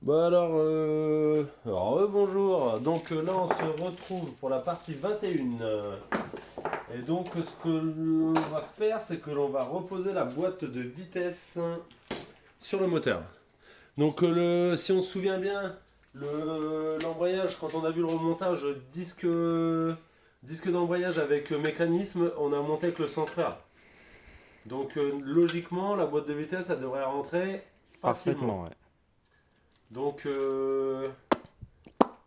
Bah alors bonjour. Donc là on se retrouve pour la partie 21. Et donc ce que l'on va faire, c'est que l'on va reposer la boîte de vitesse sur le moteur. Donc si on se souvient bien, l'embrayage, quand on a vu le remontage disque d'embrayage avec mécanisme, on a monté avec le centreur. Donc logiquement, la boîte de vitesse, elle devrait rentrer facilement. Parfaitement, ouais. Donc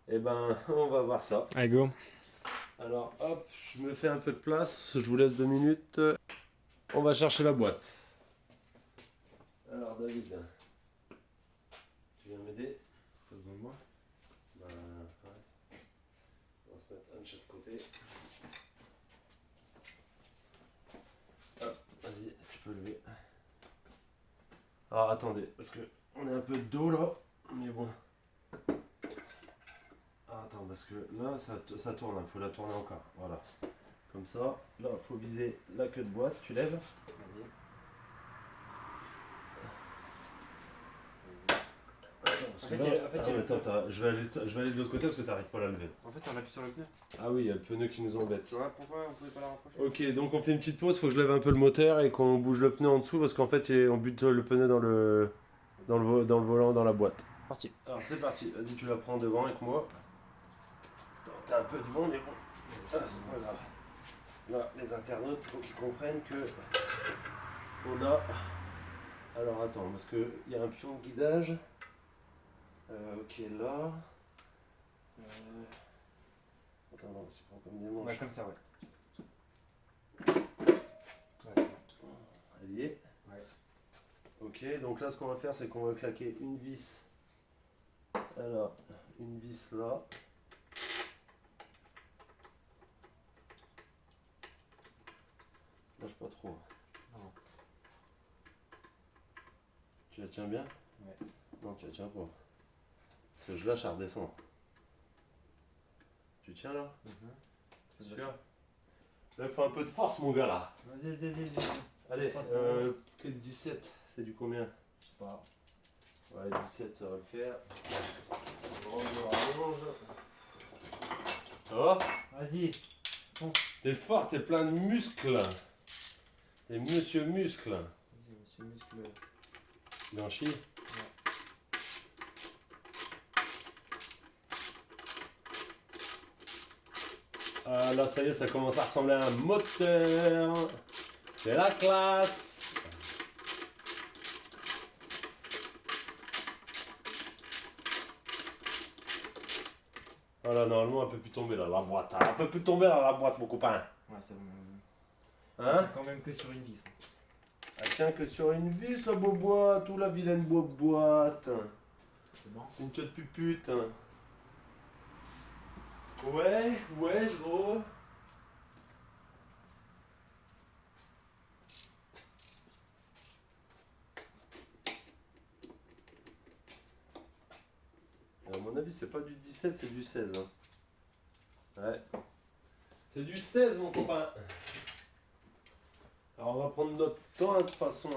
eh ben, on va voir ça. Allez, go. Alors, hop, je me fais un peu de place, je vous laisse 2 minutes. On va chercher la boîte. Alors, David, tu viens m'aider? T'as besoin de moi? Ben, ouais. On va se mettre un de chaque côté. Hop, vas-y, tu peux lever. Alors, attendez, parce que on est un peu de dos là, mais bon. Ah, attends, parce que là, ça tourne, il faut la tourner encore. Voilà. Comme ça, là, il faut viser la queue de boîte, tu lèves. Vas-y. Parce que là, attends, je vais aller de l'autre côté parce que tu n'arrives pas à la lever. En fait, on appuie sur le pneu. Ah oui, il y a le pneu qui nous embête. Tu vois pourquoi on pouvait pas la rapprocher? Ok, donc on fait une petite pause, faut que je lève un peu le moteur et qu'on bouge le pneu en dessous parce qu'en fait on bute le pneu dans le volant, dans la boîte. Parti. Alors c'est parti, vas-y tu la prends devant avec moi. T'as un peu de vent mais bon, c'est pas grave. Là, les internautes, faut qu'ils comprennent que on a... Alors attends, parce qu'il y a un pion de guidage. Ok, là. Attends, non, c'est pas comme des manches. Ouais, comme ça, ouais. Elle y est. Ouais. Ok, donc là ce qu'on va faire c'est qu'on va claquer une vis. Alors, une vis là. Lâche pas trop. Non. Tu la tiens bien? Ouais. Non, tu la tiens pas. Parce que je lâche, elle redescend. Tu tiens là? C'est sûr? Là, il faut un peu de force mon gars là. Vas-y. Allez, Pas trop. peut-être 17. C'est du combien? Je sais pas. Ouais, 17 ça va le faire. Range. Ça va? Vas-y. T'es fort, t'es plein de muscles. T'es monsieur muscle. Vas-y, monsieur muscle. Blanchi. Ah là, ça y est, ça commence à ressembler à un moteur. C'est la classe. Voilà, normalement, elle peut plus tomber là, la boîte. Elle peut plus tomber là, la boîte, mon copain. Ouais, c'est bon. Hein? Quand même que sur une vis. Elle tient que sur une vis, la boîte, ou la vilaine boîte. C'est bon. Une queue de pupute. Ouais, gros. À mon avis, c'est pas du 17, c'est du 16. Hein. Ouais. C'est du 16, mon copain. Alors, on va prendre notre temps, hein, de toute façon.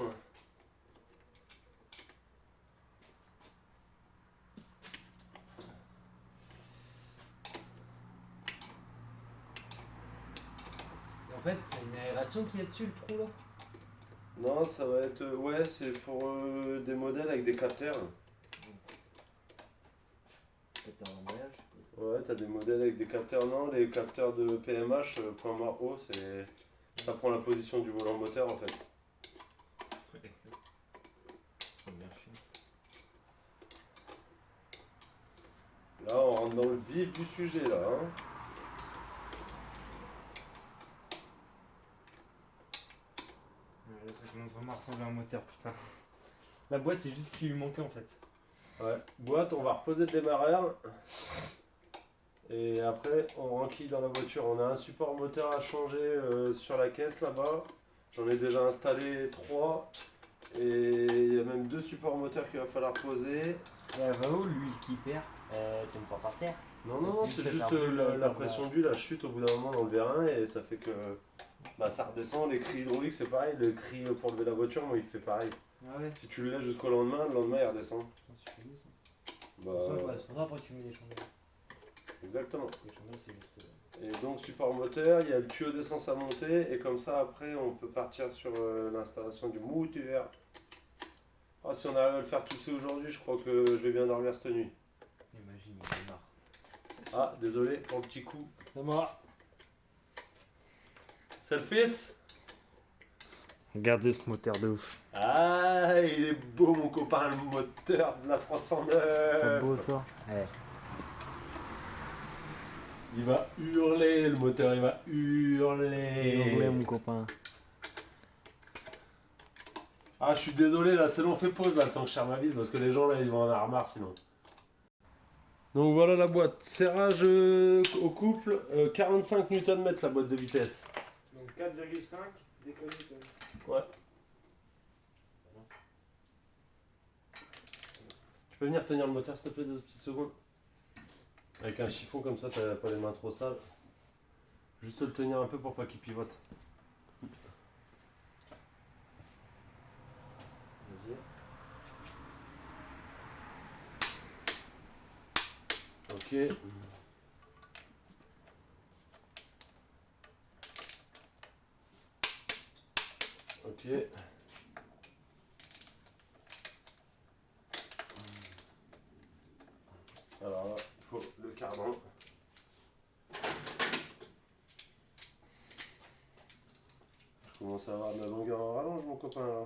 Et en fait, c'est une aération qui est dessus, le trou là? Non, ça va être... ouais, c'est pour des modèles avec des capteurs. Peut-être un embrayage. Ouais, t'as des modèles avec des capteurs. Non, les capteurs de PMH, point mort haut, c'est... Ça prend la position du volant moteur, en fait. Là, on rentre dans le vif du sujet, là. Hein. Ouais, ça commence vraiment à ressembler à un moteur, putain. La boîte, c'est juste ce qui lui manquait en fait. Ouais, boîte, on va reposer le démarreur. Et après, on renquille dans la voiture. On a un support moteur à changer sur la caisse là-bas. J'en ai déjà installé 3. Et il y a même 2 supports moteurs qu'il va falloir poser. Et elle va où l'huile qui perd? Tombe pas par terre. Non, c'est juste la pression d'huile, la chute au bout d'un moment dans le vérin et ça fait que bah, ça redescend. Les cris hydrauliques, c'est pareil. Le cri pour lever la voiture, moi, il fait pareil. Ah ouais. Si tu le laisses jusqu'au lendemain, le lendemain, il redescend. C'est chelou ça. Bah, C'est pour ça après tu mets des chandelles. exactement. Les chandelles c'est juste. Et donc support moteur, il y a le tuyau d'essence à monter et comme ça après on peut partir sur l'installation du moteur. Ah, si on arrive à le faire tousser aujourd'hui, je crois que je vais bien dormir cette nuit. Imagine, il démarre. Ah, désolé pour le petit coup. C'est moi. C'est le fils? Regardez ce moteur de ouf. Ah, il est beau mon copain, le moteur de la Pas 309. beau ça. Ouais. Il va hurler, le moteur, il va hurler. mon copain. Ah, je suis désolé, là, c'est long, on fait pause là, le temps que je serre ma vis, parce que les gens là, ils vont en avoir marre sinon. Donc voilà la boîte. Serrage au couple, 45 Nm la boîte de vitesse. Donc 4,5 décollé. Ouais. Tu peux venir tenir le moteur s'il te plaît 2 petites secondes? Avec un chiffon comme ça, t'as pas les mains trop sales. Juste le tenir un peu pour pas qu'il pivote. Vas-y. Ok. Ok. Alors là, il faut le cardan. Je commence à avoir de la longueur en rallonge, mon copain là.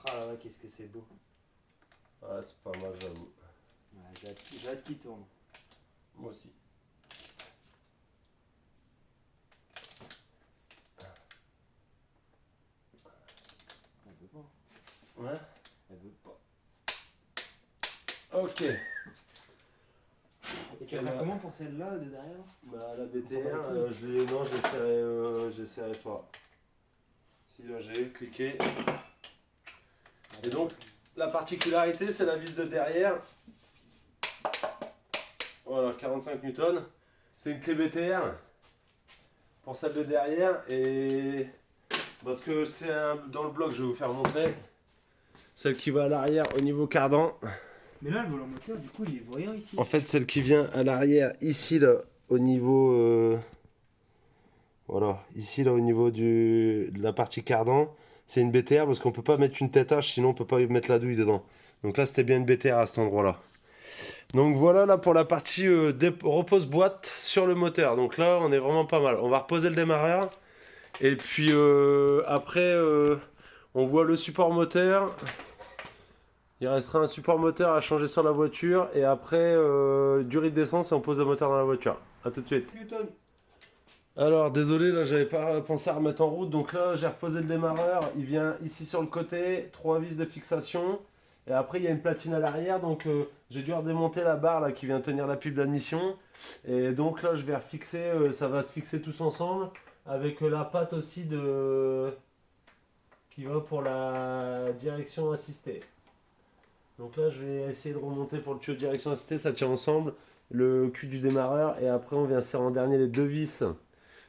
Ah là là, qu'est-ce que c'est beau. Ouais, c'est pas mal, j'avoue. Ouais, j'ai hâte qu'il tourne. Moi aussi. Elle veut pas. Ouais. Elle veut pas. Ok. Et tu vas faire comment pour celle-là de derrière? Bah la BTR, j'ai serré fort. Si là j'ai cliqué. Et donc la particularité c'est la vis de derrière. Voilà, 45 Newton. C'est une clé BTR pour celle de derrière et parce que c'est dans le bloc je vais vous faire montrer. Celle qui va à l'arrière au niveau cardan. Mais là, le volant moteur, du coup, il est voyant ici. En fait, celle qui vient à l'arrière, ici, là, au niveau... voilà, ici, là, au niveau de la partie cardan, c'est une BTR parce qu'on peut pas mettre une tête H, sinon on peut pas mettre la douille dedans. Donc là, c'était bien une BTR à cet endroit-là. Donc voilà, là, pour la partie repose-boîte sur le moteur. Donc là, on est vraiment pas mal. On va reposer le démarreur. Et puis, après, on voit le support moteur. Il restera un support moteur à changer sur la voiture et après du rythme d'essence et on pose le moteur dans la voiture. A tout de suite. Newton. Alors désolé, là j'avais pas pensé à remettre en route, donc là j'ai reposé le démarreur, il vient ici sur le côté, 3 vis de fixation et après il y a une platine à l'arrière, donc j'ai dû redémonter la barre là qui vient tenir la pile d'admission et donc là je vais refixer, ça va se fixer tous ensemble avec la patte aussi de qui va pour la direction assistée. Donc là, je vais essayer de remonter pour le tuyau de direction assistée, ça tient ensemble, le cul du démarreur, et après on vient serrer en dernier les 2 vis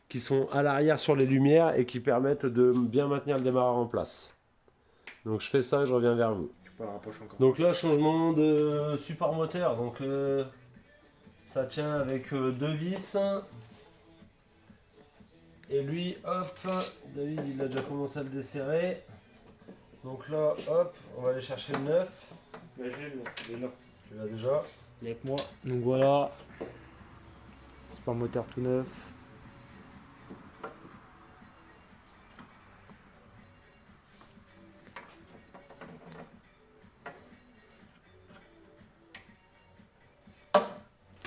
qui sont à l'arrière sur les lumières et qui permettent de bien maintenir le démarreur en place. Donc je fais ça et je reviens vers vous. Tu peux la rapprocher encore. Donc là, changement de support moteur, donc ça tient avec 2 vis. Et lui, hop, David il a déjà commencé à le desserrer. Donc là, hop, on va aller chercher le 9. Bah, je l'ai là. Tu l'as déjà. Il est avec moi. Donc voilà. C'est pas un moteur tout neuf.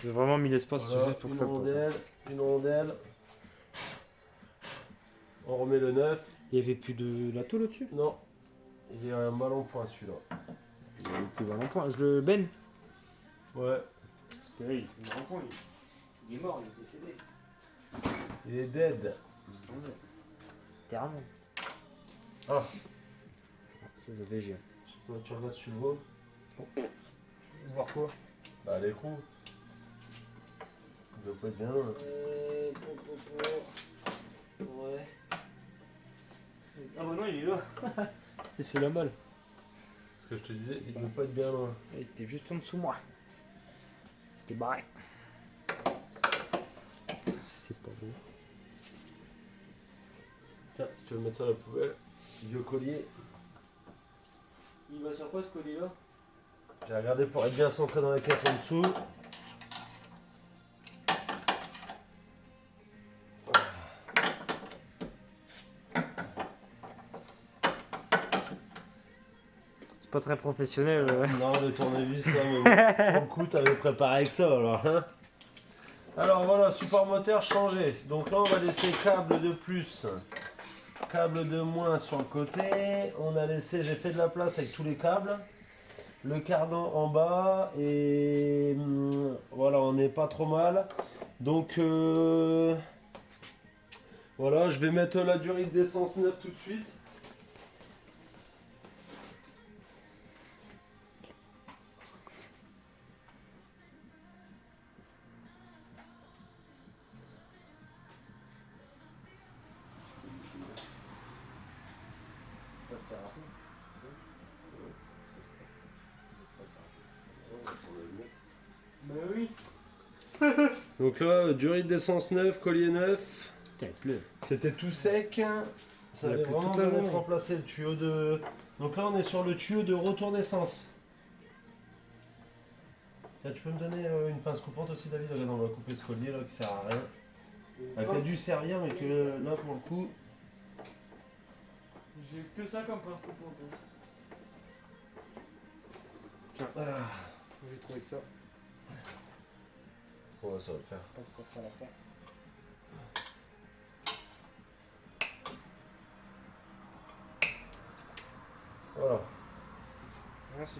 J'ai vraiment mis l'espace Voilà, juste pour que une ça passe. rondelle, une rondelle. On remet le 9. Il y avait plus de lato là-dessus? Non, il y a un ballon point celui-là. Il y avait plus de point. Je le baigne. Ouais, Parce que là, il est en point. Il est mort, il est décédé. il est dead. Carrément. Ah, Ça, c'est VG. toi, tu regardes sur le haut. Voir quoi? Bah l'écrou. Il doit pas être bien. Ouais. Ah bah non, il est là. Il s'est fait la malle. Ce que je te disais, il ne veut pas être bien loin. Il était juste en dessous de moi. C'était barré. C'est pas beau. Tiens, si tu veux mettre ça à la poubelle, vieux collier. Il va sur quoi ce collier là? J'ai regardé pour être bien centré dans la caisse en dessous. C'est pas très professionnel. Non, le tournevis, là, mais bon, pour le coup, t'avais préparé avec ça, alors, hein. Alors, voilà, support moteur changé. Donc là, on va laisser câble de plus, câble de moins sur le côté. On a laissé, j'ai fait de la place avec tous les câbles. Le cardan en bas, et voilà, on n'est pas trop mal. Donc, voilà, je vais mettre la durite d'essence neuve tout de suite. Bah oui. Donc là, durite d'essence neuve, collier neuf. Putain, il pleut. C'était tout sec. Ça Il a avait plu vraiment toute la besoin de journée. remplacer le tuyau de. Donc là, on est sur le tuyau de retour d'essence. Tiens, tu peux me donner une pince coupante aussi, David? Regarde, on va couper ce collier là qui sert à rien. Qui a dû servir, mais que là, pour le coup. J'ai eu que ça comme pince coupante. Ah. J'ai trouvé que ça. Ouais, ça va le faire. Pas ça faire l'affaire. Voilà. Merci.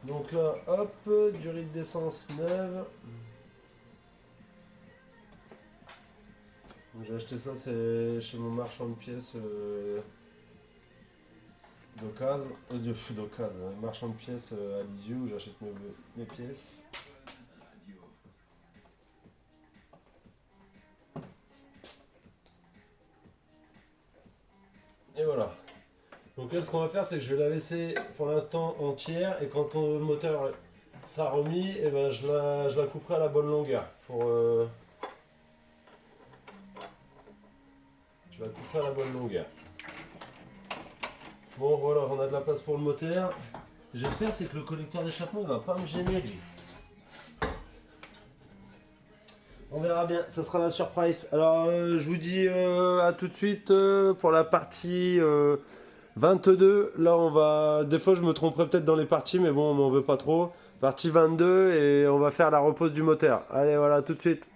Donc là, hop, durite d'essence neuve. J'ai acheté ça, c'est chez mon marchand de pièces d'occasion, marchand de pièces à Lisieux où j'achète mes pièces. Et voilà. Donc là, ce qu'on va faire, c'est que je vais la laisser pour l'instant entière, et quand le moteur sera remis, et ben je la couperai à la bonne longueur. Je la couperai à la bonne longueur. Bon, voilà, on a de la place pour le moteur. J'espère c'est que le collecteur d'échappement ne va pas me gêner, lui. On verra bien, ça sera la surprise. Alors, je vous dis à tout de suite pour la partie 22. Là, on va. Des fois, je me tromperai peut-être dans les parties, mais bon, on m'en veut pas trop. Partie 22, et on va faire la repose du moteur. Allez, voilà, tout de suite.